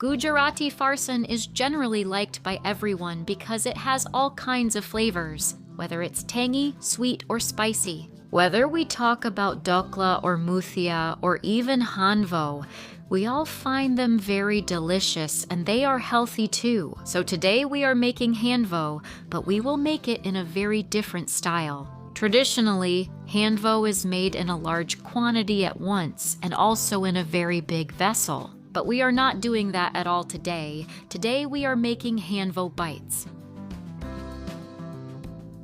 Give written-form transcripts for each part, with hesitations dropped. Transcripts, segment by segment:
Gujarati Farsan is generally liked by everyone because it has all kinds of flavors, whether it's tangy, sweet, or spicy. Whether we talk about dokla or muthia or even handvo, we all find them very delicious and they are healthy too. So today we are making handvo, but we will make it in a very different style. Traditionally, handvo is made in a large quantity at once and also in a very big vessel. But we are not doing that at all today. Today we are making handvo bites.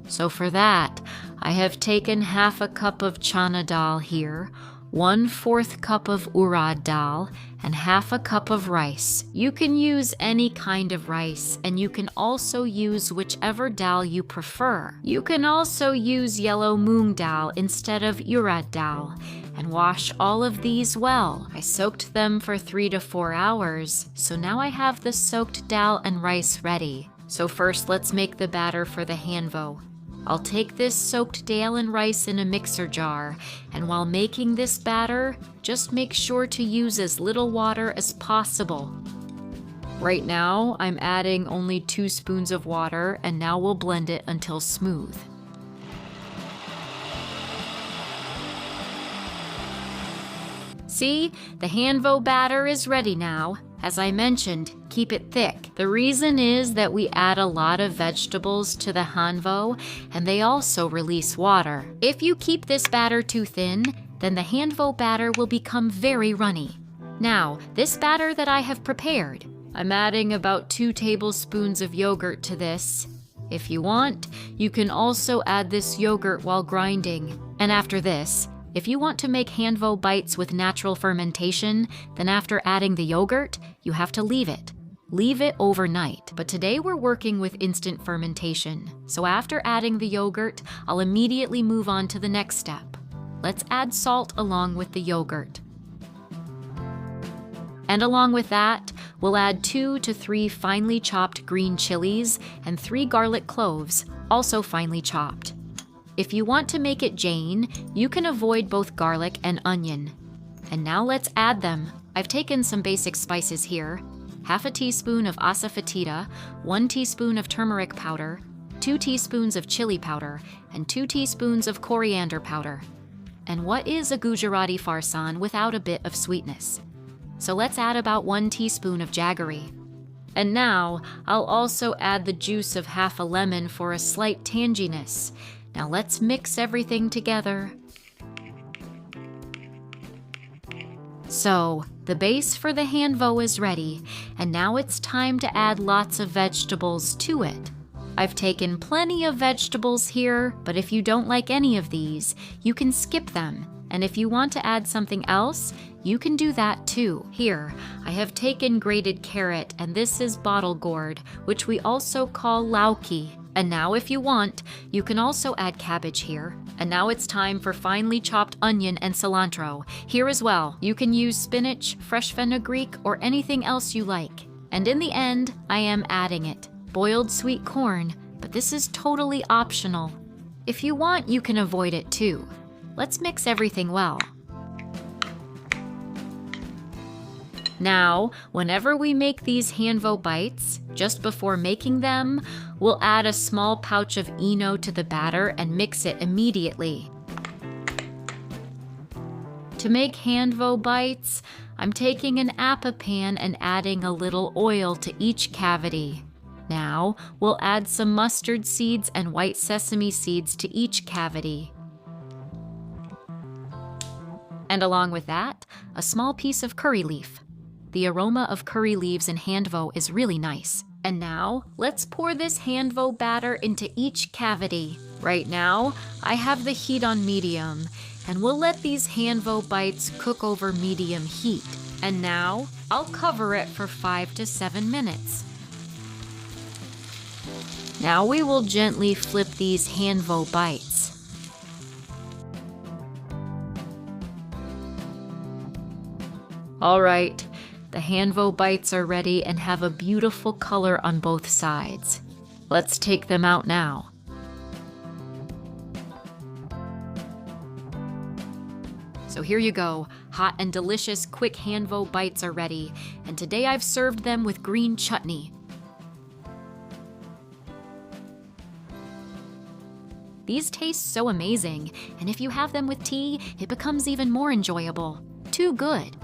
So for that, I have taken half a cup of Chana dal here, 1/4 cup of Urad dal, and half a cup of rice. You can use any kind of rice, and you can also use whichever dal you prefer. You can also use yellow moong dal instead of Urad dal, and wash all of these well. I soaked them for 3 to 4 hours, so now I have the soaked dal and rice ready. So first let's make the batter for the handvo. I'll take this soaked dal and rice in a mixer jar, and while making this batter, just make sure to use as little water as possible. Right now, I'm adding only 2 spoons of water, and now we'll blend it until smooth. See, the handvo batter is ready now. As I mentioned, keep it thick. The reason is that we add a lot of vegetables to the handvo, and they also release water. If you keep this batter too thin, then the handvo batter will become very runny. Now, this batter that I have prepared, I'm adding about 2 tablespoons of yogurt to this. If you want, you can also add this yogurt while grinding. And after this, if you want to make handvo bites with natural fermentation, then after adding the yogurt, you have to leave it. Leave it overnight. But today we're working with instant fermentation. So after adding the yogurt, I'll immediately move on to the next step. Let's add salt along with the yogurt. And along with that, we'll add 2 to 3 finely chopped green chilies and 3 garlic cloves, also finely chopped. If you want to make it Jain, you can avoid both garlic and onion. And now let's add them. I've taken some basic spices here. Half a teaspoon of Asafoetida, 1 teaspoon of turmeric powder, 2 teaspoons of chili powder, and 2 teaspoons of coriander powder. And what is a Gujarati Farsan without a bit of sweetness? So let's add about 1 teaspoon of Jaggery. And now, I'll also add the juice of half a lemon for a slight tanginess. Now let's mix everything together. So, the base for the handvo is ready, and now it's time to add lots of vegetables to it. I've taken plenty of vegetables here, but if you don't like any of these, you can skip them. And if you want to add something else, you can do that too. Here, I have taken grated carrot, and this is bottle gourd, which we also call lauki. And now if you want, you can also add cabbage here. And now it's time for finely chopped onion and cilantro. Here as well, you can use spinach, fresh fenugreek, or anything else you like. And in the end, I am adding it. Boiled sweet corn, but this is totally optional. If you want, you can avoid it too. Let's mix everything well. Now, whenever we make these handvo bites, just before making them, we'll add a small pouch of Eno to the batter and mix it immediately. To make handvo bites, I'm taking an Appe pan and adding a little oil to each cavity. Now, we'll add some mustard seeds and white sesame seeds to each cavity. And along with that, a small piece of curry leaf. The aroma of curry leaves in handvo is really nice. And now, let's pour this handvo batter into each cavity. Right now, I have the heat on medium, and we'll let these handvo bites cook over medium heat. And now, I'll cover it for 5 to 7 minutes. Now we will gently flip these handvo bites. All right. The handvo bites are ready and have a beautiful color on both sides. Let's take them out now. So here you go, Hot and delicious quick Handvo bites are ready, and today I've served them with green chutney. These taste so amazing, and if you have them with tea, it becomes even more enjoyable. Too good.